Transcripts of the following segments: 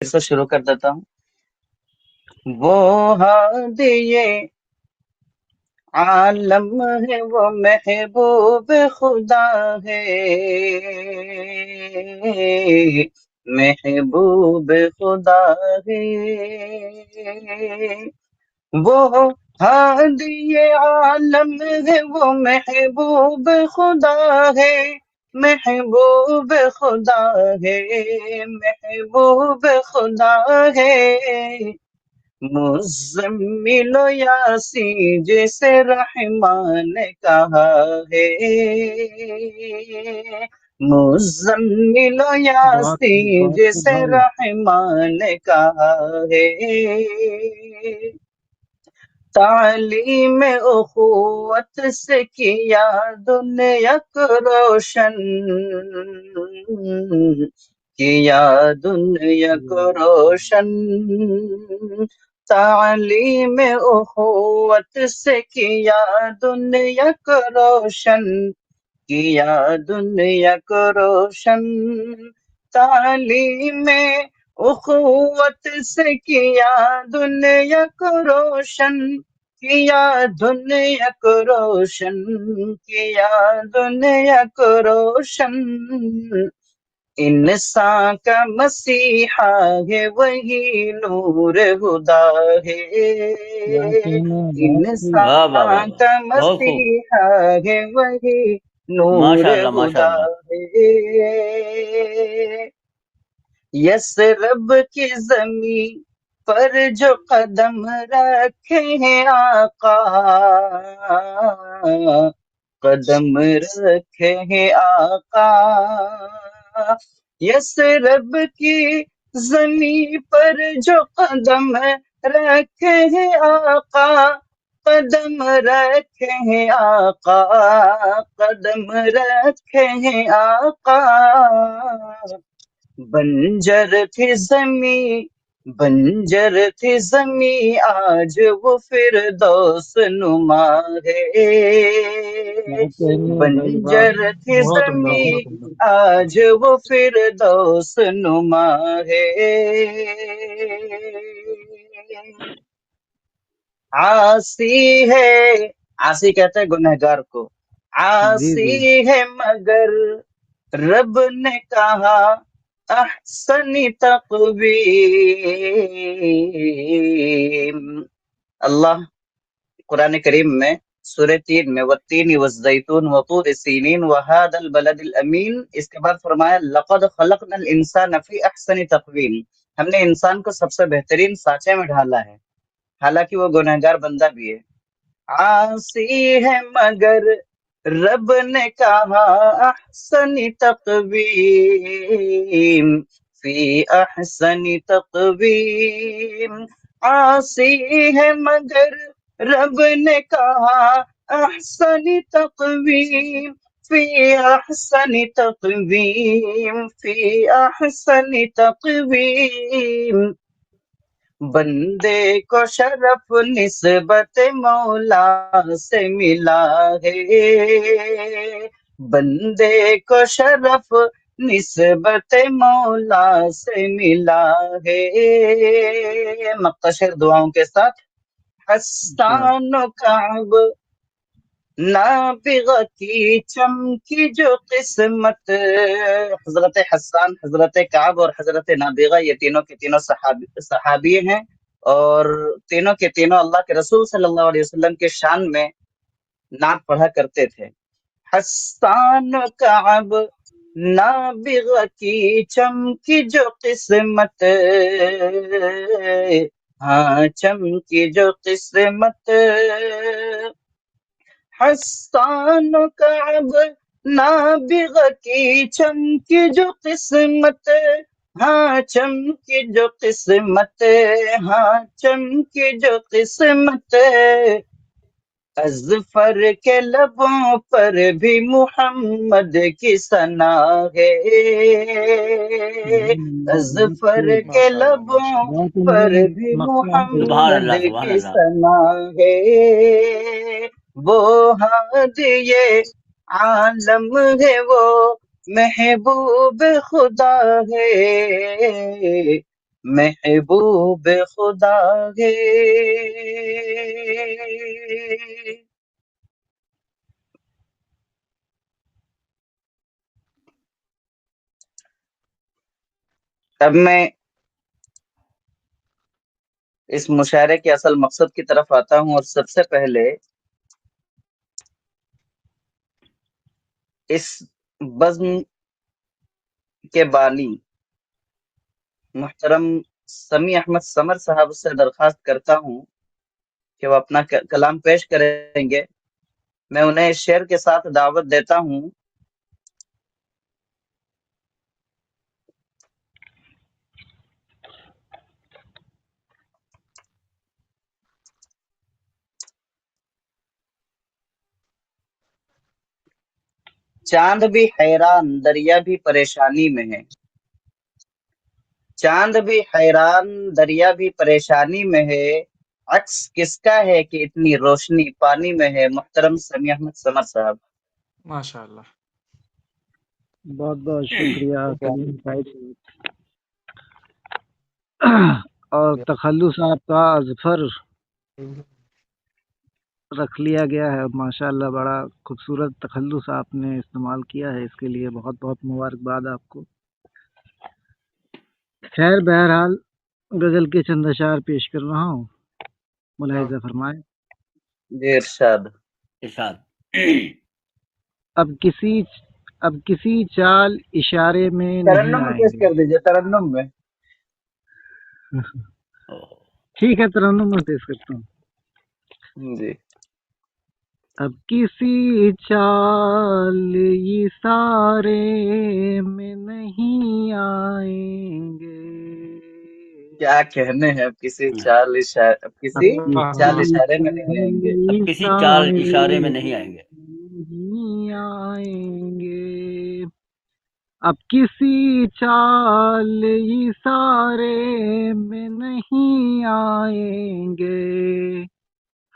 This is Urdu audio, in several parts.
پھر سے شروع کر دیتا ہوں. وہ ہادی عالم ہے، وہ محبوب خدا ہے، محبوب خدا ہے. وہ ہادی عالم ہے، وہ محبوب خدا ہے، محبوب خدا ہے، محبوب خدا ہے. مزمل و یاسین جسے رحمان نے کہا ہے، مزمل و یاسین جسے رحمان نے کہا ہے. تعلیم اخوت سے کیا دنیا کو روشن، کیا دنیا کو روشن. تعلیم اخوت سے کیا دنیا کو روشن، کیا دنیا کو روشن. تعلیم اخوت سے کیا دنیا کو روشن، کیا دنیا کو روشن، کیا دنیا کو روشن. انسان کا مسیحا ہے، وہی نور خدا ہے. واہ واہ واہ انسان واہ، کا بہت خوب، مسیحا ہے، وہی نور ماشاء اللہ ماشاء خدا اللہ. ہے. یسرب کی زمین پر جو قدم رکھے ہیں آقا، قدم رکھے ہیں آقا. یسرب کی زمین پر جو قدم رکھے ہیں آقا، قدم رکھے ہیں آقا، قدم رکھے ہیں آقا. بنجر تھی زمیں، بنجر تھی زمیں، آج وہ فردوس نما ہے. بنجر تھی زمیں، آج وہ فردوس نما ہے. عاصی ہے، عاصی کہتے ہیں گنہگار کو، عاصی ہے مگر رب نے کہا احسنی تقویم. اللہ قرآن کریم میں سورہ 3 میں والتین والزیتون وطور سینین وهذا البلد الامین، اس کے بعد فرمایا لقد خلقنا الانسان فی احسن تقویم، ہم نے انسان کو سب سے بہترین سانچے میں ڈھالا ہے، حالانکہ وہ گنہگار بندہ بھی ہے. عاصی ہے مگر رب نے کہا احسن تقویم، فی احسن تقویم. عاصی ہے مگر رب نے کہا احسن تقویم، فی احسن تقویم، فی احسن تقویم. بندے کو شرف نسبت مولا سے ملا ہے، بندے کو شرف نسبت مولا سے ملا ہے. مختصر دعاؤں کے ساتھ حسان و کعب نابغہ کی چمکی جو قسمت. حضرت حسان، حضرت کعب اور حضرت نابغہ یہ تینوں کے تینوں صحابی ہیں، اور تینوں کے تینوں اللہ کے رسول صلی اللہ علیہ وسلم کے شان میں نعت پڑھا کرتے تھے. حسان و کعب نابغہ کی چمکی جو قسمت، ہاں چمکی جو قسمت. حسان و کعب نابغہ کی چمکی جو قسمت، ہاں چمکی جو قسمت، ہاں چمکی جو قسمت. اظفر کے لبوں پر بھی محمد کی ثنا ہے، اظفر کے ماشاء اللہ لبوں ماشاء اللہ، پر بھی سبحان محمد اللہ سبحان کی اللہ. ثنا ہے. وہ ہادی عالم ہے، وہ محبوب خدا ہے، محبوب خدا ہے اب میں اس مشاعرے کے اصل مقصد کی طرف آتا ہوں، اور سب سے پہلے اس بزم کے بانی محترم سمیع احمد سمر صاحب سے درخواست کرتا ہوں کہ وہ اپنا کلام پیش کریں گے۔ میں انہیں شعر کے ساتھ دعوت دیتا ہوں۔ چاند بھی حیران دریا بھی پریشانی میں ہے، چاند بھی حیران دریا بھی پریشانی میں ہے، عکس کس کا ہے کہ اتنی روشنی پانی میں ہے۔ محترم سمیع احمد سمر صاحب۔ ماشاء اللہ، بہت بہت شکریہ سلیم بھائی اور تخلص آپ کا اظفر رکھ لیا گیا ہے، ماشاء اللہ بڑا خوبصورت تخلص آپ نے استعمال کیا ہے، اس کے لیے بہت بہت مبارکباد آپ کو۔ خیر بہرحال غزل کے چند اشعار پیش کر رہا ہوں، ملاحظہ فرمائیں۔ جی ارشاد۔ ارشاد۔ اب کسی چال اشارے میں نہیں ترنم میں آئیں پیش گے۔ کر دیجیے، ترنم میں۔ ٹھیک ہے، ترنم میں پیش کرتا ہوں۔ جی۔ اب کسی چال اشارے میں نہیں آئیں گے، کیا کہنے ہیں، اب کسی چال اشارے میں نہیں آئیں گے۔ اب کسی چال اشارے میں نہیں آئیں گے، نہیں آئیں گے، اب کسی چال اشارے میں نہیں آئیں گے،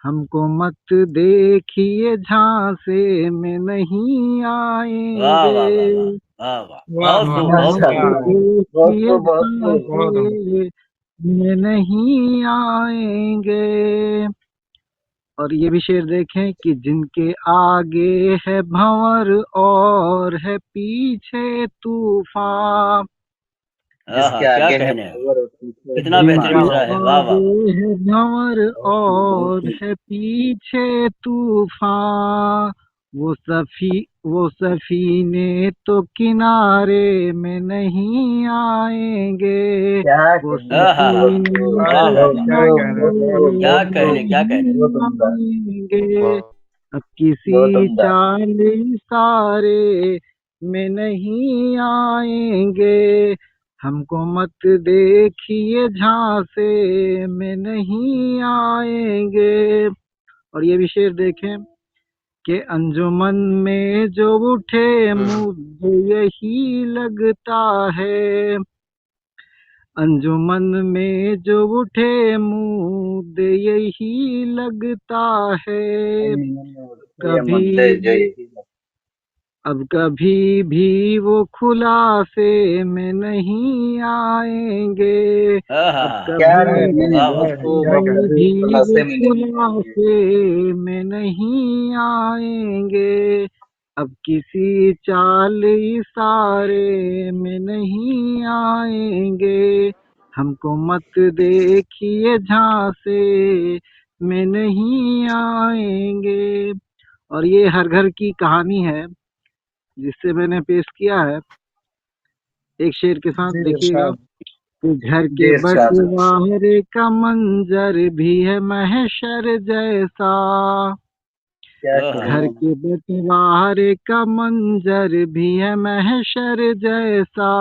ہم کو مت دیکھیے جھانسے میں نہیں آئیں واہ گے، واہ واہ واہ واہ، بہت واہ، خوب، بہت دیکھیے خوب، بہت خوب۔ بہت جھانسے میں نہیں آئیں گے۔ اور یہ بھی شعر دیکھیں کہ جن کے آگے ہے بھنور اور ہے پیچھے طوفان، جس کے کیا آگے ہے کہنے ہیں، بھنور اور پیچھے کتنا جن بہترین کے مصرع ہے، واہ واہ، آگے ہے بھنور اور ہے پیچھے طوفان، وہ سفینے تو کنارے میں نہیں آئیں گے، کیا وہ کہنے ہیں، بہت سفینے خوب، واہ تو واہ بہت واہ، کیا خوب، کہنا ہے، بہت کنارے خوب، کیا بہت میں خوب، کہنے، کیا کہنے، نہیں بہت عمدہ، آئیں گے، اب بہت کسی عمدہ۔ چال اشارے میں نہیں آئیں گے، ہم کو مت دیکھیے جھانسے میں نہیں آئیں گے۔ اور یہ بھی شعر دیکھیں کہ انجمن میں جو اٹھے مجھے یہی لگتا ہے، انجمن میں جو اٹھے مجھے یہی لگتا ہے، کبھی مدے جو یہی ہے۔ اب کبھی بھی وہ خلاصے میں نہیں آئیں گے، اب کیا کبھی کہنے ہیں، بہت خوب، کیا اب کہنا کبھی بھی وہ خلاصے میں نہیں آئیں گے۔ خلاصے میں نہیں آئیں گے، اب کسی چال اشارے میں نہیں آئیں گے، ہم کو مت دیکھیے جھانسے میں نہیں آئیں گے۔ اور یہ ہر گھر کی کہانی ہے جس سے میں نے پیش کیا ہے، ایک شعر کے ساتھ جی دیکھیے گا ارشاد، کہ گھر جی کے ارشاد۔ بٹوارے کا منظر بھی ہے محشر جیسا، کیا گھر کہنے ہیں۔ کے بٹوارے کا منظر بھی ہے محشر جیسا،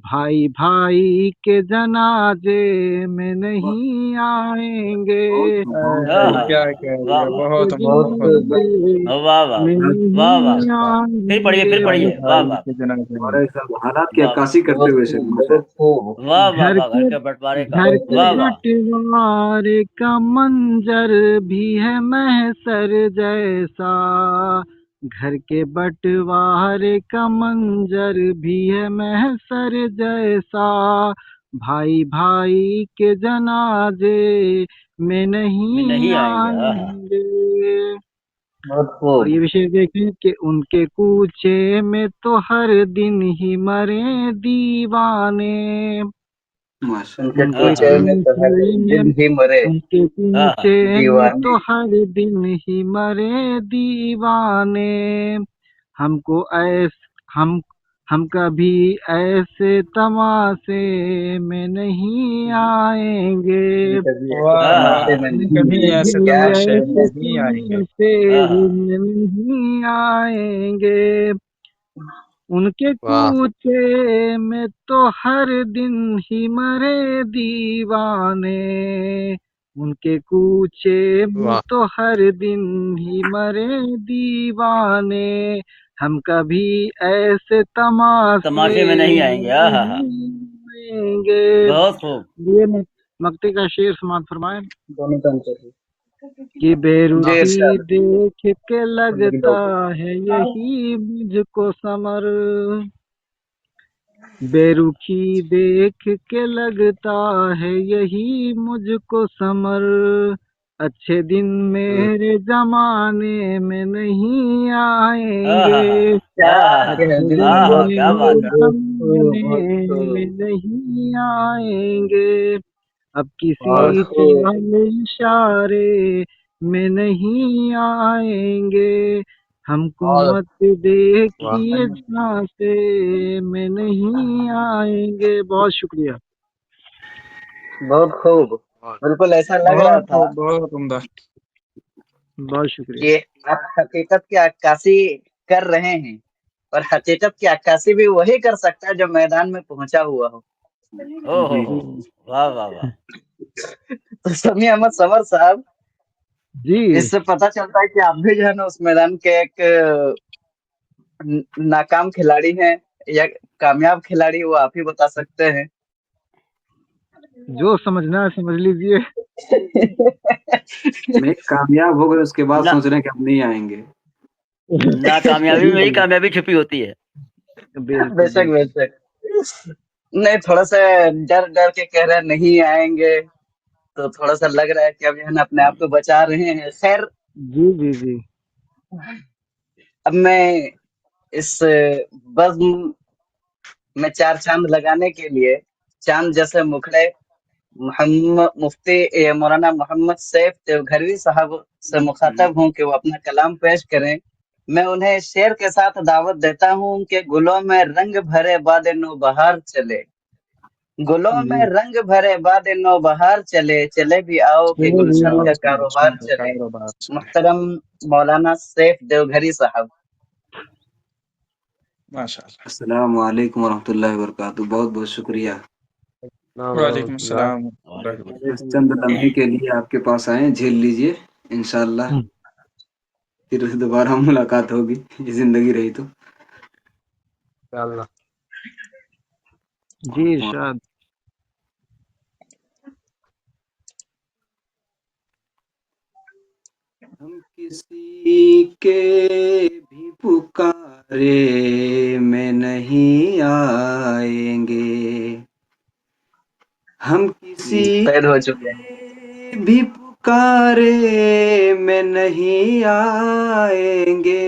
بھائی بھائی کے جنازے میں نہیں آئیں گے، کیا کہہ واہ دیا، واہ بہت عمدہ، بہت بہت خوب، عمدہ، بہت جنازے خوب، واہ واہ میں واہ واہ، نہیں پھر آئیں بھائی پڑھیے، گے، بھائی واہ کے واہ جنازے حالات کی واہ واہ عکاسی کرتے بہت ہوئے خوب، شعر ماشاء بہت خوب، واہ واہ گھر واہ، کے بٹوارے کا، گھر کے واہ واہ بٹوارے کا منظر بھی ہے محشر جیسا، گھر کے بٹوارے کا منظر بھی ہے محشر جیسا، بھائی بھائی کے جنازے میں نہیں نہیں آئیں گے آئیں گے۔ بہت اور خوب۔ یہ بھی شعر دیکھیں کہ ان کے کوچے میں تو ہر دن ہی مرے دیوانے، ان کے ان کے کوچے میں تو ہر کوچے میں دن ہی مرے ان کے کوچے میں دیوانے۔ تو ہر دن ہی مرے دیوانے، ہم کو ہم کبھی ایسے تماشے میں نہیں آئیں گے، کبھی ایسے واہ واہ، تماشے میں ہم نہیں کبھی آئیں گے۔ ایسے کیا تماشے ہے؟ میں نہیں آئیں گے۔ میں نہیں آئیں گے، ان کے واہ کوچے میں تو ہر دن ہی مرے دیوانے، ان کے کوچے میں واہ تو ہر دن ہی مرے دیوانے، ہم کبھی ایسے تماشے میں نہیں آئیں گے۔ ہاں ہاں ہاں، نہیں آئیں گے۔ بہت خوب۔ یہ مکتے کا شعر سماعت فرمائیں دونوں کام کر رہے۔ کہ بے جی رخی ارشاد۔ دیکھ کے لگتا دو۔ ہے یہی مجھ کو ثمر، بے رخی دیکھ کے لگتا ہے یہی مجھ کو ثمر، اچھے دن میرے زمانے میں نہیں آئیں ہاں ہاں ہاں گے، کیا ہاں کہہ اچھے دل دن ہاں ہاں، بہت کیا میرے بات ہے۔ خوب خوب، زمانے بہت میں خوب، نہیں آئیں گے، اب بہت کسی خوب۔ چال اشارے میں نہیں آئیں گے، ہم کو مت واہ دیکھیے جھانسے میں نہیں آئیں گے۔ بہت شکریہ۔ بہت خوب۔ بالکل ایسا لگ رہا تھا بہت عمدہ۔ بہت شکریہ۔ کہ آپ حقیقت کی عکاسی کر رہے ہیں، اور حقیقت کی عکاسی بھی وہی کر سکتا ہے جو میدان میں پہنچا ہوا ہو۔ او ہو جی واہ واہ واہ۔ تو سمیع احمد سمر صاحب، جی اس سے پتہ چلتا ہے کہ آپ بھی جو ہے نا اس میدان کے ایک ناکام کھلاڑی ہیں یا کامیاب کھلاڑی، وہ آپ ہی بتا سکتے ہیں۔ جو سمجھنا ہے سمجھ لیجیے۔ نہیں کامیاب ہو گئے اس کے بعد نہ سوچ رہے ہیں کہ اب نہیں آئیں گے۔ ناکامیابی میں ہی کامیابی چھپی ہوتی ہے۔ بے بالکل شک بے بالکل۔ شک۔ نہیں تھوڑا سا ڈر ڈر کے کہہ رہے ہیں نہیں آئیں گے، تو تھوڑا سا لگ رہا ہے کہ اب جو ہے نا اپنے آپ کو بچا رہے ہیں۔ خیر، جی جی جی اب میں اس بزم میں چار چاند لگانے کے لیے چاند جیسے مکھڑے مفتی مولانا محمد سیف دیوگھروی صاحب سے مخاطب ہوں کہ وہ اپنا کلام پیش کریں۔ میں انہیں شعر کے ساتھ دعوت دیتا ہوں کہ گلوں میں رنگ بھرے باد نو بہار چلے، گلوں جی میں رنگ بھرے باد نو بہار چلے، چلے بھی آؤ کہ چلو بھی گلشن آؤ کا کہ کاروبار گلشن کا چلے۔ کاروبار چلے۔ محترم مولانا سیف دیوگھری صاحب۔ ماشاء اللہ۔ السلام علیکم ورحمۃ اللہ وبرکاتہ، بہت بہت شکریہ۔ السلام وعلیکم ورحمۃ اللہ۔ السلام ورحمۃ اللہ وبرکاتہ۔ بس چند لمحے کے لیے آپ کے پاس آئے، جھیل لیجئے، انشاءاللہ پھر دوبارہ ملاقات ہوگی، یہ زندگی رہی تو۔ انشاءاللہ۔ جی ارشاد۔ ہم کسی کے بھی پکارے میں نہیں آئیں گے، ہم کسی قید ہو چکے ہیں۔ کے بھی پکارے میں نہیں آئیں گے،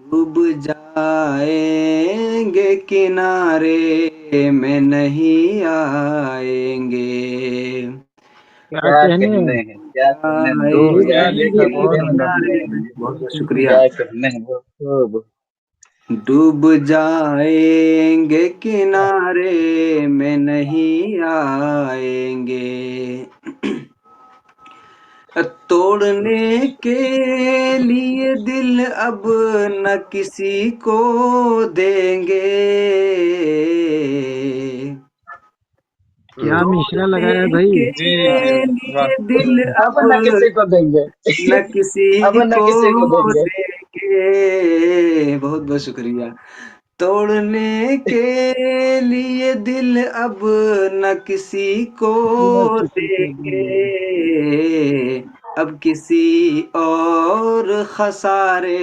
ڈوب جائیں گے کنارے میں نہیں آئیں گے، کیا کیا کہنے کہنے ہیں؟ ہیں، کیا کہنے ہیں، ڈوب ڈوب کیا جائیں گے لکھا، جائیں بہت گے عمدہ۔ کنارے کنارے میں۔ میں، بہت بہت شکریہ۔ کیا کہنے ہیں، وہ خوب۔ ڈوب جائیں گے کنارے میں نہیں آئیں گے، توڑنے کے لیے دل اب نہ کسی کو دیں گے، کیا مشرا توڑنے لگایا بھائی۔ کے جی جی واہ۔ لیے دل اب اب نہ کسی کو دیں گے، نہ اب کسی نہ کو کسی کو دیں گے۔ دیں گے، بہت بہت شکریہ۔ توڑنے کے لیے دل اب نہ کسی کو نہ کسی دیں کو دیں گے۔ گے، اب کسی اور خسارے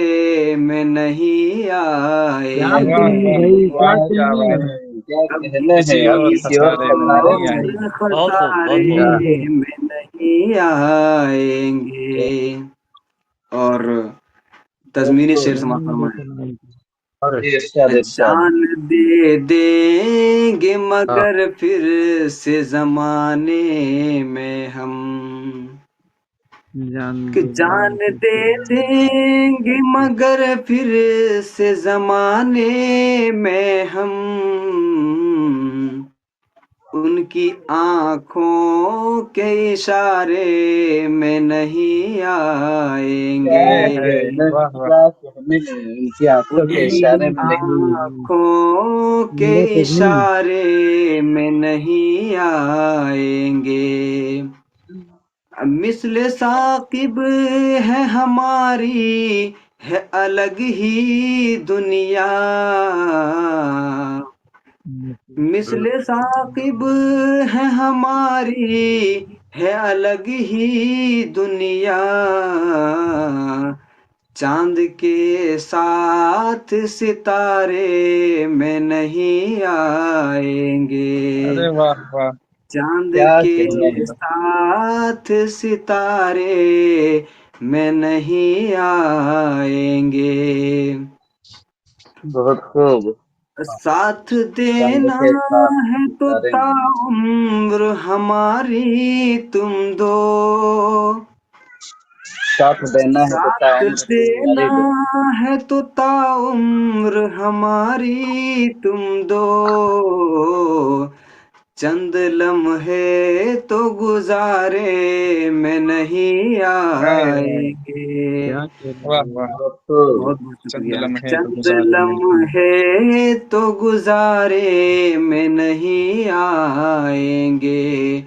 میں نہیں کیا آئیں واہ کہنے گے، واہ بھائی، کیا واہ، کیا کہنے بات ہیں۔ ہے۔ کیا اب کہنے کسی ہیں، اب کسی اور خسارے میں اور نہیں۔ بہت خوب بہت خسارے خوب میں نہیں آئیں گے. اور تضمینی شعر سماعت فرمائیں. جی ارشاد ارشاد۔ جان دے دیں گے مگر پھر سے زمانے میں ہم، کہ جان دے دیں گے مگر پھر سے زمانے میں ہم، ان کی آنکھوں کے اشارے میں نہیں آئیں کیا گے، کہنے واہ واہ کیا کہنے ہیں، ان کی آنکھوں ان کے کی اشارے میں نہیں۔ آنکھوں کے اشارے میں نہیں آئیں گے. مثل ثاقب ہے ہماری ہے الگ ہی دنیا، مثل ثاقب ہے ہماری ہے الگ ہی دنیا، چاند کے ساتھ ستارے میں نہیں آئیں گے، ارے واہ واہ چاند کیا کے کہنے ہیں۔ ساتھ ستارے میں نہیں آئیں گے. بہت خوب۔ ساتھ چاند دینا کے ساتھ ہے تو ستارے تا میں عمر ہماری تم دو، ساتھ دینا ہے تو ساتھ تعمر دینا تمہاری دو۔ ہے تو تا عمر ہماری تم دو، چند لمحے تو گزارے میں نہیں آئیں گے. واہ واہ بہت خوب۔ بہت بہت چند شکریہ. لمحے تو چند گزارے میں نہیں. لمحے تو گزارے میں نہیں آئیں گے،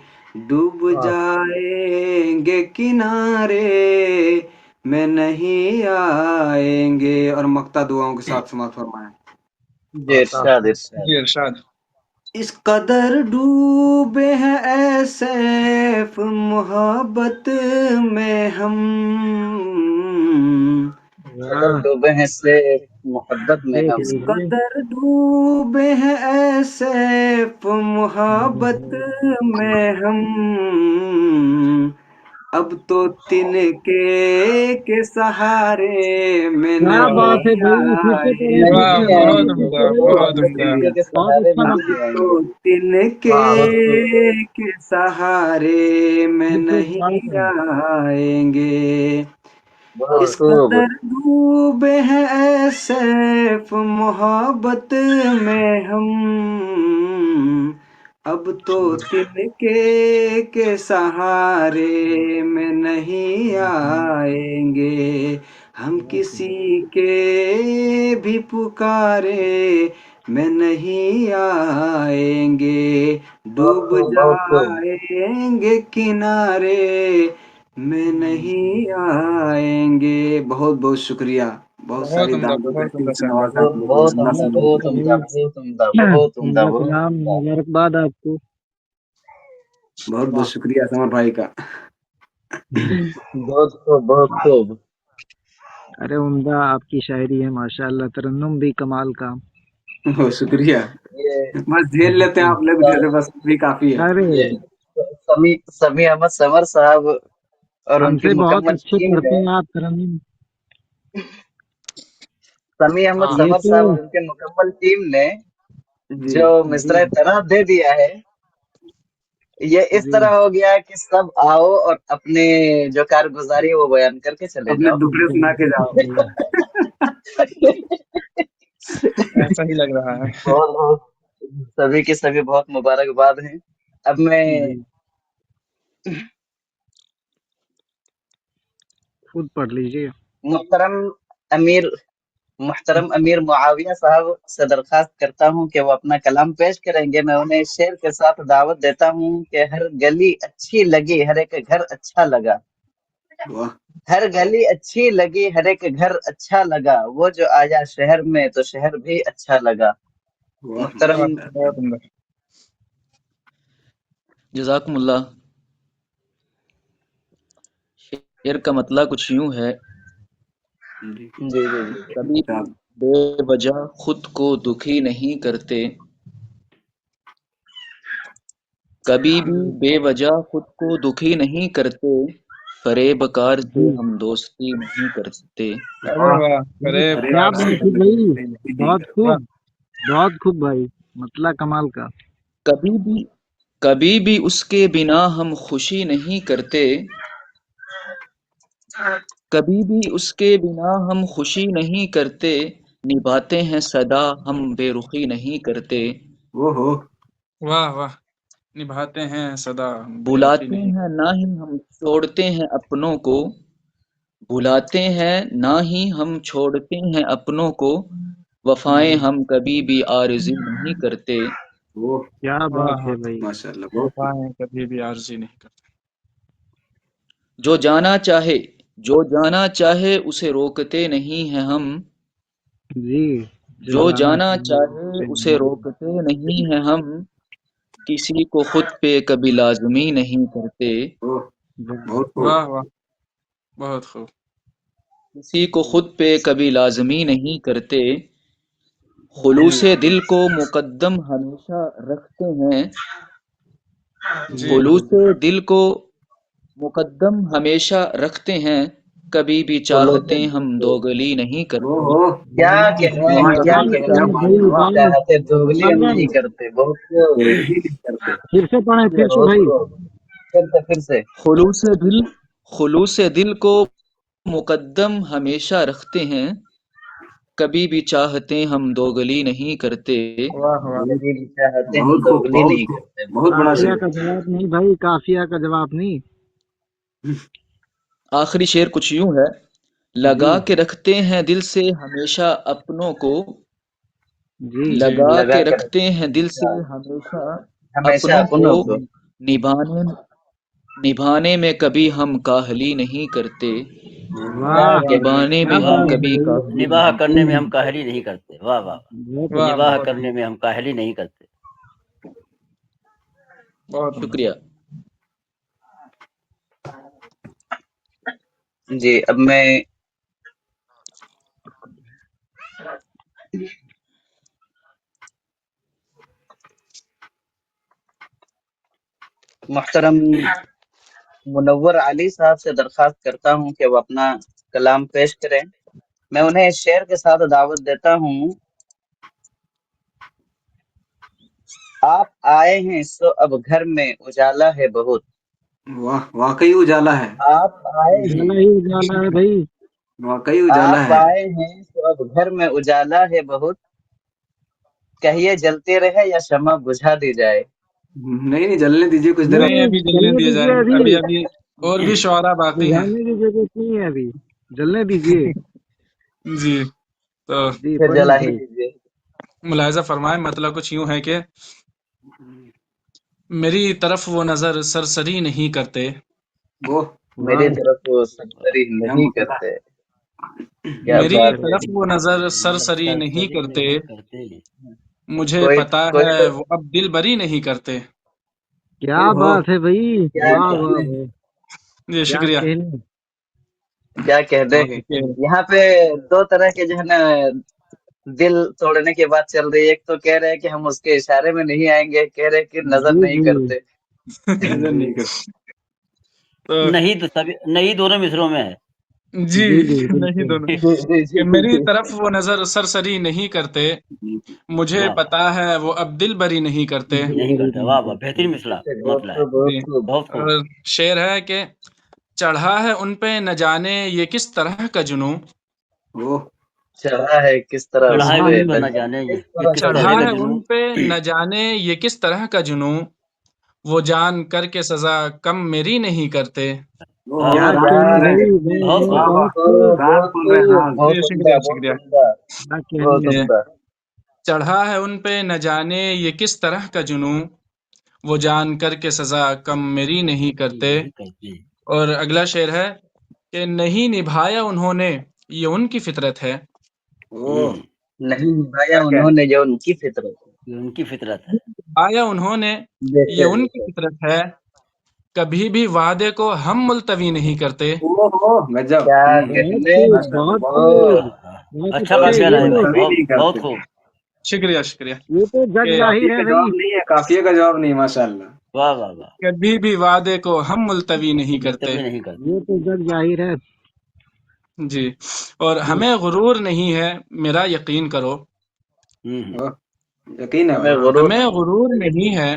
ڈوب جائیں گے کنارے میں نہیں آئیں گے. اور مقطع دعاؤں کے ساتھ سماعت فرمائیں. جی ارشاد ارشاد۔ جی ارشاد. اس قدر ڈوبے ہیں اے سیف محبت میں ہم، قدر ڈوبے ہیں سے محبت میں ہم، اس قدر ڈوبے ہیں اے سیف محبت میں ہم، اب تو تنکے کے سہارے میں نہیں آئیں واہ نہیں گے. آئیں بہت گے۔ عمدہ اب بہت تو عمدہ. تنکے کے شکریہ. سہارے میں اب نہیں آئیں تو گے۔ تنکے بہت خوب۔ کے سہارے میں نہیں آئیں گے. بہت اس خوب۔ قدر ڈوبے ہیں اے سیف محبت میں ہم، اب تو تنکے کے سہارے میں نہیں آئیں گے. ہم کسی کے بھی پکارے میں نہیں آئیں گے، بہت ڈوب خوب بہت خوب۔ جائیں گے کنارے میں نہیں آئیں گے. بہت بہت شکریہ. بہت بہت ساری عمدہ دعوت بہت عمدہ تحسین سے صاحب. نوازا آپ بہت لوگوں نے. بہت اللہ عمدہ سے بہت ملتے عمدہ بہت عمدہ بہت عمدہ بہت عمدہ۔ مبارکباد آپ کو. بہت بہت شکریہ سمر بھائی کا. بہت خوب بہت خوب۔ ارے عمدہ آپ کی شاعری ہے ماشاء اللہ، ترنم بھی کمال کا. بہت شکریہ. یہ بس جھیل لیتے ہیں آپ لوگ جیسے، بس بھی کافی ہے. ارے یہ سمیع احمد سمر صاحب اور ہم ان کی سے بہت مکمل اچھے ٹیم کرتے نے، ہیں آپ ترنم. سمیع احمد یہ سمر تو صاحب اور ان کے مکمل ٹیم نے جی جو مصرع طرح دے دیا ہے، یہ اس جی طرح ہو گیا کہ سب آؤ اور اپنے جو کارگزاری ہے وہ بیان کر کے چلے اپنے جاؤ۔ دکھڑے سنا کے جاؤ. ایسا ہی لگ رہا ہے. بہت بہت سبھی کے سبھی بہت مبارکباد ہیں۔ اب میں جی خود پڑھ لیجیے. محترم امیر محترم امیر معاویہ صاحب سے درخواست کرتا ہوں کہ وہ اپنا کلام پیش کریں گے۔ میں انہیں شعر کے ساتھ دعوت دیتا ہوں کہ ہر گلی اچھی لگی ہر ایک گھر اچھا لگا، واہ ہر گلی اچھی لگی ہر ایک گھر اچھا لگا، وہ جو آیا شہر میں تو شہر بھی اچھا لگا۔ واہ محترم ماشاء اللہ. بہت عمدہ. جزاکم اللہ. شعر کا مطلب کچھ یوں ہے، جی جی جی جی کبھی بے وجہ خود کو دکھی نہیں کرتے، کبھی بھی بے وجہ خود کو دکھی نہیں کرتے، فریب کار سے جی ہم دوستی نہیں کرتے۔ ارے واہ، فریب کیا کار سے بات ہم ہے بھائی، دوستی نہیں بہت کرتے۔ خوب واہ، بہت خوب بھائی، مطلع کمال کا۔ کبھی بھی اس کے بنا ہم خوشی نہیں کرتے، کبھی بھی اس کے بنا ہم خوشی نہیں کرتے، نبھاتے ہیں صدا ہم بے رخی نہیں کرتے، واہ واہ، نبھاتے ہیں صدا ہم بے رخی بھلاتے نہیں۔ ہیں نہ ہی ہم چھوڑتے ہیں اپنوں کو، بھلاتے ہیں نہ ہی ہم چھوڑتے ہیں اپنوں کو، وفائیں ہم کبھی بھی عارضی نہیں کرتے، کیا واہ بات واہ، ہے بھائی، وفائیں کبھی بھی عارضی نہیں کرتے۔ جو جانا چاہے اسے روکتے نہیں ہیں ہم، جی جو جانا جانا چاہے اسے چاہیے۔ روکتے نہیں ہیں ہم، کسی کو خود پہ کبھی لازمی نہیں کرتے، واہ واہ، بہت خوب۔ کسی کو خود پہ کبھی لازمی نہیں کرتے، جی خلوص دل کو مقدم ہمیشہ رکھتے ہیں، جی خلوص دل کو مقدم ہمیشہ رکھتے ہیں، کبھی بھی خلوص چاہتے ہم دوگلی نہیں کرتے، کیا کہنے واہ ہیں، کیا واہ، کہنے ہیں، بھائی بھائی چاہتے دوگلی ہم بھائی، نہیں کرتے، بہت خوب، پھر سے پڑھیں، پھر سے بہت بھائی۔ خوب، پھر سے خلوص دل کو مقدم ہمیشہ رکھتے ہیں، کبھی بھی چاہتے ہم دوگلی نہیں کرتے، واہ واہ، کبھی بھی چاہتے ہم دوگلی نہیں کرتے، بہت خوب۔ قافیہ کا جواب نہیں بھائی، قافیہ کا جواب نہیں۔ آخری شعر کچھ یوں ہے، جی لگا کے رکھتے ہیں دل سے ہمیشہ اپنوں کو، جی جی لگا لگا کے کر رکھتے ہیں دل سے ہمیشہ ہمیشہ اپنوں کو، اپنوں کو، نبھانے میں کبھی ہم کاہلی نہیں کرتے، واہ واہ، واہ، نبھانے کیا میں ہم بات واہ، ہے کبھی بھائی، کاہلی نباہ نہیں کرنے میں کرتے۔ ہم کاہلی نہیں کرتے، واہ واہ واہ، بہت واہ، نباہ بہت کرنے میں ہم کاہلی نہیں کرتے۔ بہت عمدہ۔ شکریہ۔ جی اب میں محترم منور علی صاحب سے درخواست کرتا ہوں کہ وہ اپنا کلام پیش کریں۔ میں انہیں اس شعر کے ساتھ دعوت دیتا ہوں، آپ آئے ہیں سو اب گھر میں اجالا ہے بہت، واقعی اجالا ہے، آپ آئے ہیں، اجالا ہی اجالا ہے بھائی۔ واقعی اجالا آپ ہے۔ آئے ہیں سو اب گھر میں اجالا ہے بہت، کہیے جلتے رہے یا شمع بجھا دی جائے۔ نہیں جلنے دیجیے کچھ دیر۔ نہیں، ابھی جلنے چلنے دیا دیجیے، جائے، ابھی ابھی اور بھی شعراء باقی ہیں۔ بجھانے کی ضرورت نہیں ہے، ابھی جلنے دیجیے۔ جی، تو جی پھر پڑھیں جلا ہی بھائی۔ دیجیے۔ ملاحظہ فرمائیں، مطلب کچھ یوں ہے کہ میری طرف وہ نظر سرسری نہیں کرتے، وہ میری واہ، طرف وہ سرسری نہیں کرتے، کیا میری بات ہے۔ طرف وہ نظر سرسری نہیں سرسری کرتے، نہیں کرتے، مجھے کوئی پتا کوئی ہے تو وہ اب دل بری نہیں کرتے۔ کیا بات ہے بھئی، کیا واہ واہ کہنے واہ، جی کیا شکریہ۔ کہنے۔ کیا کہتے ہیں۔ یہاں پہ دو طرح کے جو ہے نا دل توڑنے کی بات چل رہی ہے، ایک تو کہہ رہے ہیں کہ ہم اس کے اشارے میں نہیں آئیں گے، کہہ رہے کہ نظر جی نہیں جی کرتے۔ نظر جی نہیں کرتے۔ تو نہیں تو سبھی نہیں، دونوں مصروں میں ہے۔ جی، جی جی نہیں بالکل۔ دونوں جی جی کہ جی میری طرف وہ نظر سرسری نہیں کرتے، مجھے واہ واہ، پتا ہے وہ اب دل بری نہیں کرتے۔ دل نہیں بری کرتا، نہیں واہ واہ، کرتے۔ بہترین مسئلہ بہت مطلع ہے، خوب، بہت جی، خوب۔ بہت خوب۔ اور شعر ہے کہ چڑھا ہے ان پہ نہ جانے یہ کس طرح کا جنوں، وہ چڑھا ہے کس طرح اس چڑھا ہے پہ ان نہ نہ جانے جانے کس یہ طرح کس کا چڑھا طرح کا ہے جنون۔ ان جنوں، پہ نہ جانے یہ کس طرح کا جنوں، وہ جان کر کے سزا کم میری نہیں کرتے۔ کیا واہ کیا کہنے ہے، بھائی، واہ بہت واہ، خوب، بہت خوب، بہت خوب، بہت جی عمدہ، شکریہ، بہت شکریہ۔ عمدہ، کیا بہت کہنے۔ یہ عمدہ۔ چڑھا ہے ان پہ نہ جانے یہ کس طرح کا جنوں، وہ جان کر کے سزا کم میری نہیں کرتے۔ نہیں کرتے، اور اگلا شعر ہے کہ نہیں نبھایا انہوں نے یہ ان کی فطرت ہے، نہیں نبھایا انہوں نے جو ان کی فطرت ہے۔ یہ ان کی فطرت ہے۔ آیا انہوں نے بے یہ شک، ان بے کی شک۔ فطرت ہے، کبھی بھی وعدے کو ہم ملتوی نہیں کرتے۔ گجب، کیا بہت کہنے، خوب، ماشاء اللہ، بہت بہت خوب، اوہ، خوب۔ بہت اچھا اچھے، قافیہ یہ لائے تو بھائی، کبھی بہت نہیں بہت کرتے۔ خوب۔ شکریہ، شکریہ۔ یہ تو جگ کہ ظاہر کافی ہے کا بھائی۔ جواب نہیں ہے، کافیے کا جواب نہیں، ماشاء اللہ۔ واہ واہ واہ، کبھی بھی وعدے کو ہم ملتوی نہیں کرتے. ملتوی نہیں کرتے. یہ تو جگ ظاہر ہے. جی. اور ہمیں غرور نہیں ہے میرا یقین کرو. یقین ہے ہمیں بھائی. غرور ہمیں غرور نہیں ہے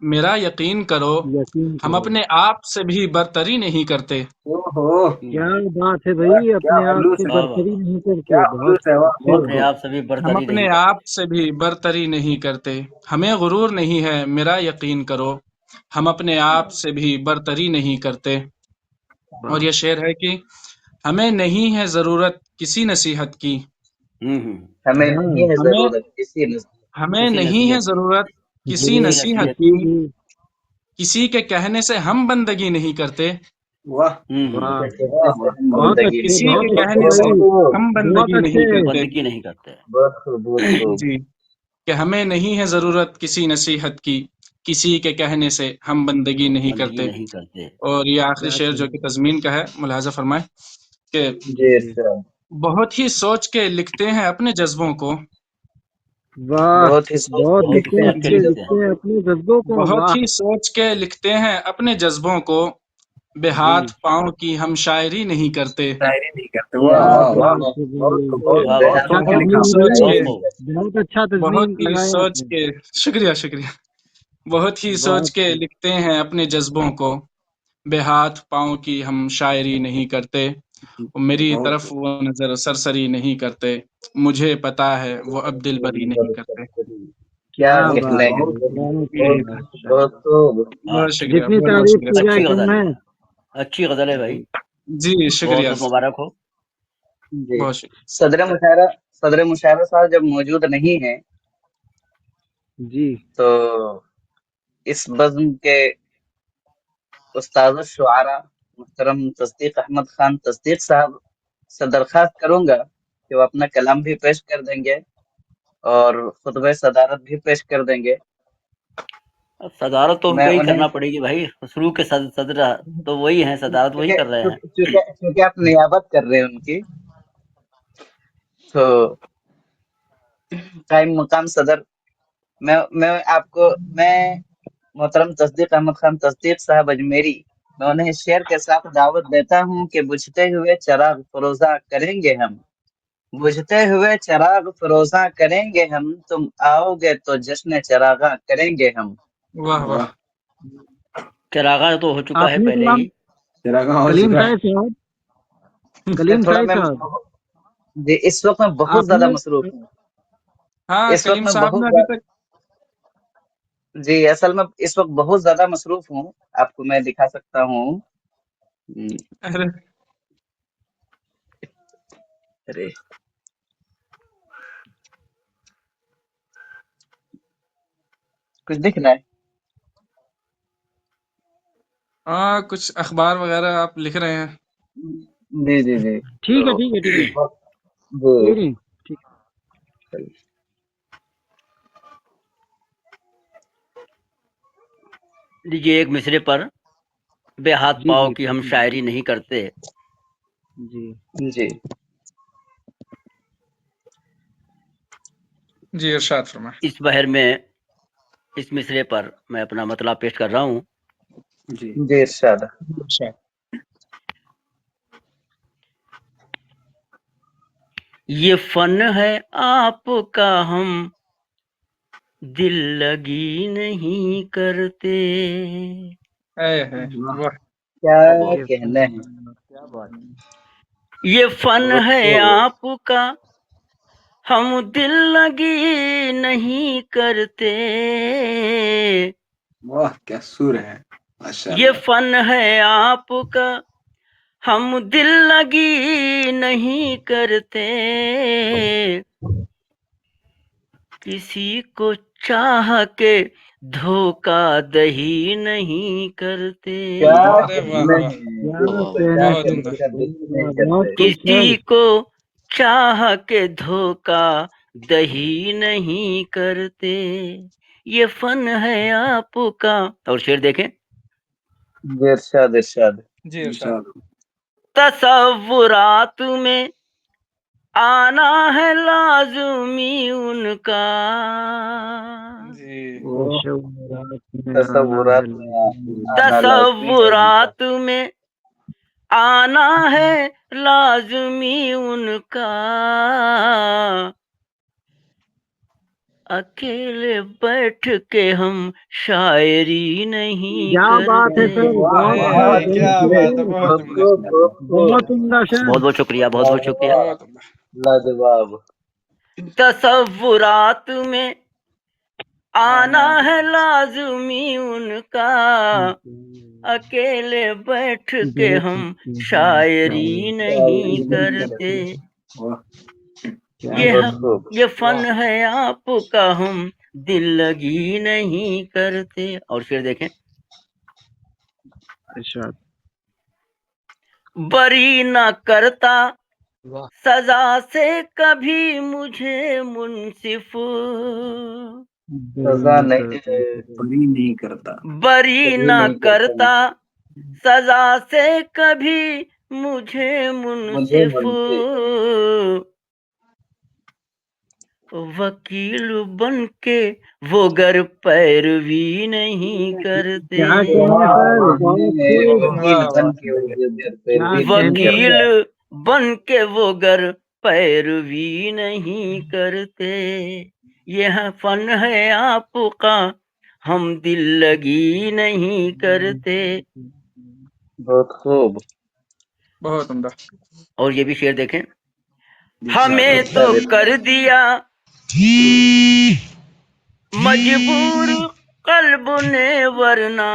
میرا یقین کرو. یقین ہم کرو. اپنے آپ سے بھی برتری نہیں کرتے. اوہو، کیا بات ہے بھائی، کیا اپنے آپ خلوص سے ہے، واہ واہ برتری واہ، نہیں کرتے. کیا بہت خلوص ہے، واہ ہم بہت اپنے خوب. آپ سے بھی ہم برتری اپنے نہیں کرتے. آپ سے بھی برتری نہیں کرتے. ہمیں غرور نہیں ہے میرا یقین کرو. ہم اپنے آپ سے بھی برتری نہیں کرتے. اور یہ شعر ہے کہ ہمیں نہیں ہے ضرورت کسی نصیحت کی. ہمیں ہاں، نہیں ہے ہمیں ضرورت کسی نصیحت ہمیں کسی نہیں ہے نصیحت کی، ضرورت کسی ضرورت کسی نصیحت نصیحت کی. کی. کی. کسی کے کہنے سے ہم بندگی نہیں کرتے. واہ واہ، کے کہنے سے ہم بہت بندگی اچھے، کسی نہیں کے بہت کرتے. اچھے کہنے سے بہت بھائی، خوب ہم بہت بندگی نہیں اچھے. کرتے. بندگی نہیں کرتے. بہت خوب بہت خوب. جی. کہ ہمیں نہیں ہے ضرورت کسی نصیحت کی. کسی کے کہنے سے ہم بندگی نہیں بندگی کرتے. نہیں کرتے. اور یہ آخری کیا شعر جو کہ تضمین کا ہے، ملاحظہ فرمائیں کہ جی جی. ارشاد. بہت ہی سوچ کے لکھتے ہیں اپنے جذبوں کو. واہ، بہت ہی سوچ بہت کے بہت ہی لکھتے اچھے ہیں سوچ کے اچھے اپنے لکھتے ہیں. لکھتے جذبوں ہیں کو. اپنے جذبوں کو. بہت واہ. ہی سوچ کے لکھتے ہیں اپنے جذبوں کو. بے جی، ہاتھ پاؤں کی ہم شاعری نہیں کرتے. شاعری نہیں کرتے. کیا واہ کیا واہ واہ، کہنے بات ہے بہت بھائی، خوب، کہ بہت واہ بہت واہ کیا واہ، خوب بہت ہی لکھا تضمین آپ سوچ نے. لگایا، بہت کے خوب. بہت اچھا بہت تضمین ہی لگایا آپ سوچ نے. کے شکریہ. بہت ہی سوچ بہت کے لکھتے ہیں اپنے جذبوں کو. بے ہاتھ پاؤں کی ہم شاعری نہیں کرتے. میری بہت طرف خوب. وہ نظر سرسری نہیں کرتے. مجھے پتا ہے وہ اب دل بری نہیں کرتے. کیا کیا بہت کہنے خوب، بات ہیں. ہے، بہت خوب. بہت جی. خوب. بہت خوب. ہاں، بہت شکریہ، جتنی بہت بہت تعریف کی شکریہ. جائے اچھی کم غزل ہے. ہے، اچھی غزل ہے بھائی. جی بہت شکریہ. بہت مبارک ہو. جی. بہت شکریہ. صدر مشاعرہ صاحب جب موجود نہیں ہیں جی. تو اس بزم کے استاد الشعراء محترم تصدیق احمد خان تصدیق صاحب سے درخواست کروں گا کہ وہ اپنا کلام بھی پیش کر دیں گے اور خطبہ صدارت بھی پیش کر دیں گے. اب صدارت تو ان میں کو ہی انہیں کرنا پڑے گی بھائی. شروع کے صدر تو وہی ہیں، صدارت وہی کر رہے ہیں. چونکہ آپ نیابت کر رہے ہیں ان کی، تو قائم مقام صدر میں محترم تصدیق احمد خان تصدیق صاحب اجمیری، میں انہیں اس شعر کے ساتھ دعوت دیتا ہوں کہ بجھتے ہوئے چراغ فروزاں کریں گے ہم. بجھتے ہوئے چراغ فروزاں کریں گے ہم. تم آؤ گے تو جشن چراغاں کریں گے ہم. واہ واہ. واہ، چراغاں تو ہو چکا آپ ہے نے پہلے کلام ہی. چراغاں ہو کلیم چکا ہے. صاحب کلیم تھوڑا میں صاحب جی اس وقت میں بہت آپ زیادہ نے مصروف ہوں. ہاں اس وقت کلیم میں صاحب بہت نے ابھی تک جی اصل میں اس وقت بہت زیادہ مصروف ہوں. آپ کو میں دکھا سکتا ہوں. ارے ارے کچھ دکھ رہا ہے. ہاں کچھ اخبار وغیرہ آپ لکھ رہے ہیں. جی جی جی. ٹھیک ہے ٹھیک ہے ٹھیک ہے، کوئی جی نہیں. ٹھیک. لیجیے ایک مصرے پر بے ہاتھ جی پاؤ جی کی ہم شاعری نہیں کرتے. جی جی جی ارشاد فرمائیں. اس بہر میں اس مصرے پر میں اپنا مطلب پیش کر رہا ہوں. جی جی ارشاد. ارشاد. یہ فن ہے آپ کا ہم دل لگی نہیں کرتے. اے ہے. واہ. کیا یہ کہنے ہیں. کیا بات. یہ فن بہت ہے خوب. آپ کا ہم دل لگی نہیں کرتے. واہ کیا سر ہے، ماشاء یہ اللہ. فن ہے آپ کا ہم دل لگی نہیں کرتے. کسی کو چاہ کے دھوکہ دہی نہیں کرتے. کیا ارے واہ کہنے واہ. ہیں. کیا واہ واہ کیا کہنے بہت سر، عمدہ. دھوکہ دہی نہیں بہت کرتے. کسی خوبصورت. کو چاہ کے دھوکہ دہی نہیں کرتے. یہ فن ہے آپ کا. اور شعر دیکھیں. جی ارشاد. جی ارشاد. انشاء تصورات میں آنا ہے لازمی ان کا، جی تصورات تصورات میں آنا ہے میں لازمی آنا لازمی ہے ان کا، تصورات میں آنا ہے لازمی ان کا، اکیلے بیٹھ کے ہم شاعری نہیں کیا بات ہے کرتے۔ سر، بہت ہے بہت بھائی، کیا بات ہے، بہترین، بہت عمدہ، بہت عمدہ شعر۔ بہت بہت شکریہ، بہت بہت شکریہ۔ بہت عمدہ۔ لاجواب۔ تصورات میں آنا ہے لازمی ان کا، اکیلے بیٹھ کے ہم شاعری نہیں کرتے۔ یہ بہت خوب۔ یہ فن ہے آپ کا، ہم دل لگی نہیں کرتے۔ اور شعر دیکھیں، ارشاد۔ بری نہ کرتا واہ سزا سے کبھی مجھے منصف، سزا بری نہیں کرتا، بری کبھی نہ نہیں کرتا سزا سے کبھی مجھے مجھے منصف، منصف، وکیل بن کے وہ گر پیروی نہیں کرتے، کیا کہنے سر، بہت خوب، وکیل واہ بن واہ، کے وہ کیا پیروی نہیں کہنے وکیل کرتا، بن کے وہ گر پیروی نہیں کرتے۔ یہ فن ہے آپ کا، ہم دل لگی نہیں کرتے۔ بہت خوب۔ بہت عمدہ۔ اور یہ بھی شعر دیکھیں، ہمیں تو کر دیا مجبور قلب نے ورنہ،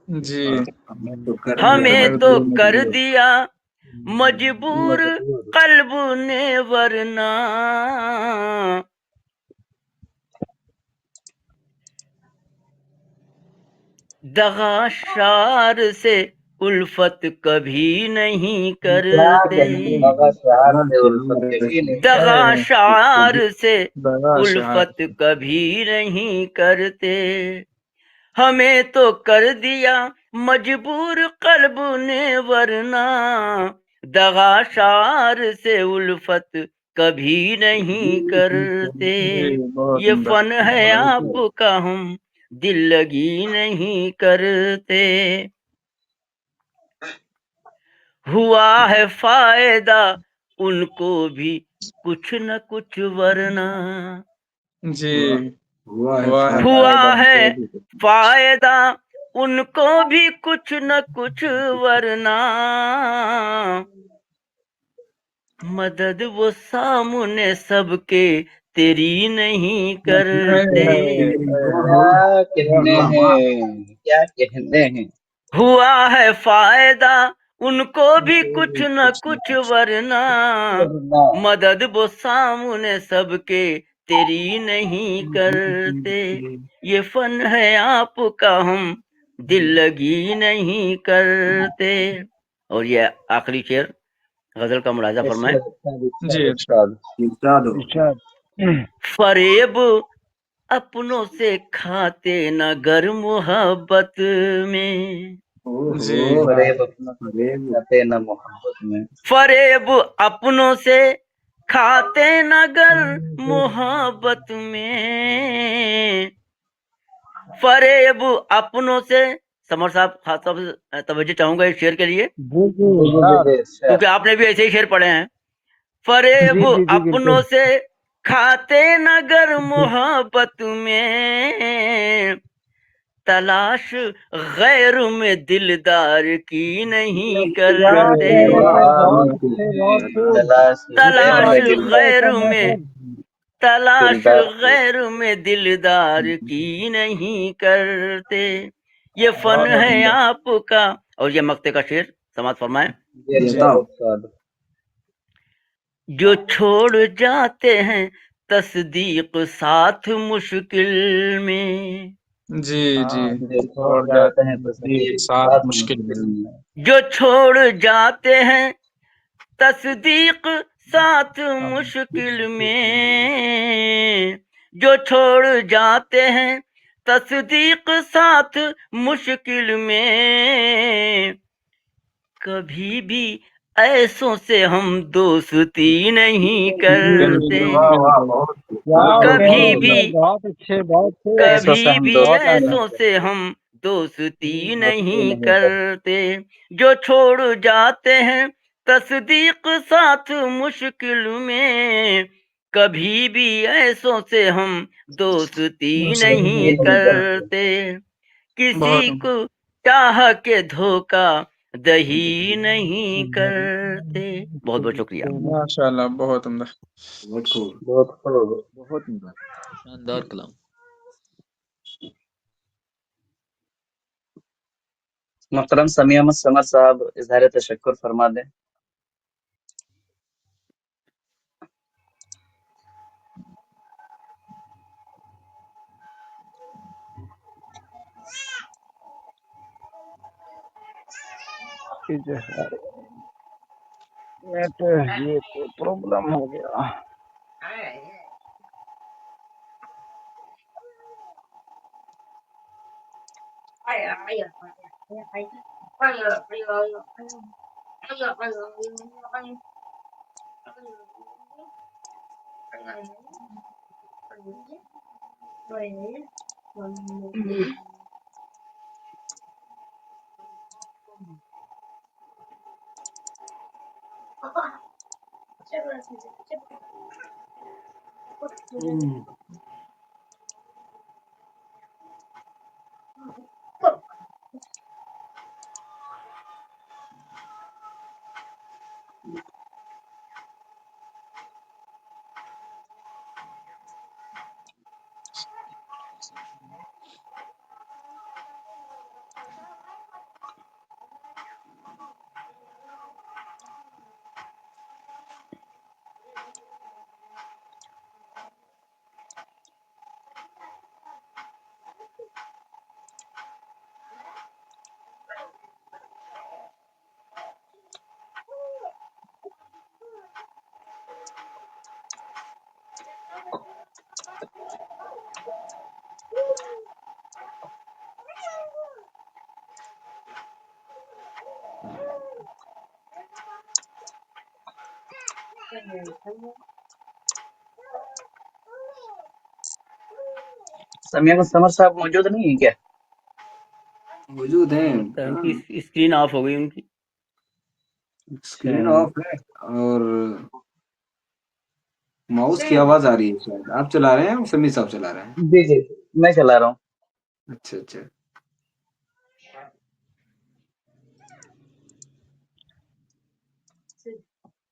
جی، ہمیں تو کر دیا ہمیں تو کر مجبور، دیا مجبور قلب نے ورنہ، دغا شار سے الفت کبھی نہیں کیا کرتے، کہتے دغا شعار سے الفت کبھی نہیں دغا کرتے، شعار سے دغا شعار۔ الفت کبھی نہیں کرتے۔ ہمیں تو کر دیا مجبور قلب نے ورنہ، دغا شعار سے الفت کبھی نہیں کرتے۔ جی، بہت یہ عمدہ۔ فن ہے آپ کا، ہم دل لگی نہیں کرتے۔ ہوا ہے فائدہ ان کو بھی کچھ نہ کچھ ورنہ، جی، ہوا ہے ہوا ہے ہوا فائدہ۔ ہے فائدہ ان کو بھی کچھ نہ کچھ ورنہ، مدد وہ سامنے سب کے تیری نہیں کرتے۔ کیا کہنے ہیں، کیا کہنے ہیں، ہوا ہے فائدہ ان کو بھی کچھ نہ کچھ ورنہ، ورنہ مدد وہ سامنے سب کے تیری نہیں کرتے۔ یہ فن ہے آپ کا، ہم دل لگی نہیں کرتے۔ اور یہ آخری شعر غزل کا ملاحظہ فرمائیں، جی، ارشاد۔ ارشاد ہو۔ ارشاد۔ فریب اپنوں سے کھاتے نہ گر محبت میں، جی، فریب اپنا کہتے نہ محبت میں، فریب اپنوں سے کھاتے نہ گر محبت میں، فریب اپنوں سے۔ سمر صاحب خاص طور سے توجہ چاہوں گا اس شعر کے لیے، کیونکہ آپ نے بھی ایسے ہی شعر پڑھے ہیں۔ فریب جی جی جی اپنوں بالکل۔ سے کھاتے نہ گر محبت میں، تلاش غیر میں دلدار کی نہیں کیا کرتے، کہنے ہیں، بہت بالکل اچھے، بہت خوب، غیر تلاش میں بہت دل عمدہ غیر شعر میں، ہے۔ تلاش دلدار کی، غیر میں دلدار کی نہیں کرتے۔ یہ فن بہت ہے عمدہ۔ آپ کا۔ اور یہ مقطع کا شعر سماعت فرمائیں، یہ جی، ارشاد ارشاد۔ جو چھوڑ جاتے ہیں تصدیق ساتھ مشکل میں، جی، جی، جو چھوڑ چھوڑ جاتے جاتے ہیں ہیں تصدیق تصدیق ساتھ ساتھ مشکل میں۔ مشکل میں، جو چھوڑ جاتے ہیں تصدیق ساتھ مشکل میں، جو چھوڑ جاتے ہیں تصدیق ساتھ مشکل میں، کبھی بھی ایسوں سے ہم دوستی نہیں کرتے، کبھی بھی بہت اچھے ایسوں سے ہم کبھی دوستی نہیں ایسوں سے کرتے، ہم دوستی دوستی نہیں نہیں کرتے۔ کرتے، جو چھوڑ جاتے ہیں تصدیق ساتھ مشکل میں، کبھی بھی ایسوں سے ہم دوستی نہیں کرتے، کسی بہت کو چاہ کے دھوکا دہی نہیں کرتے۔ بہت بہت شکریہ۔ ماشاء اللہ، بہت عمدہ۔ بہت خوب۔ بہت خوب۔ بہت عمدہ، شاندار کلام۔ محترم سمیع احمد سمر صاحب اظہار تشکر فرما دیں۔ یہ تو پرابلم ہو گیا۔ سمیع احمد سمر صاحب موجود نہیں ہیں کیا؟ موجود ہیں، لگتا ہے ان کی اسکرین آف ہو گئی ان کی۔ اسکرین آف ہے اور ماؤس کی آواز آ رہی ہے، شاید آپ چلا رہے ہیں، سمیع صاحب چلا رہے ہیں۔ جی جی میں چلا رہا ہوں۔ اچھا اچھا،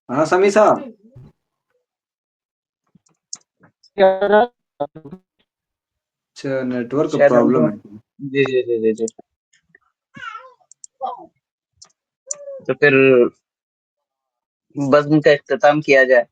ہاں سمیع صاحب، اچھا نیٹورک شاید ہم پرابلم کو، ہے۔ جی جی جی جی جی، تو پھر بزم کا اختتام کیا جائے۔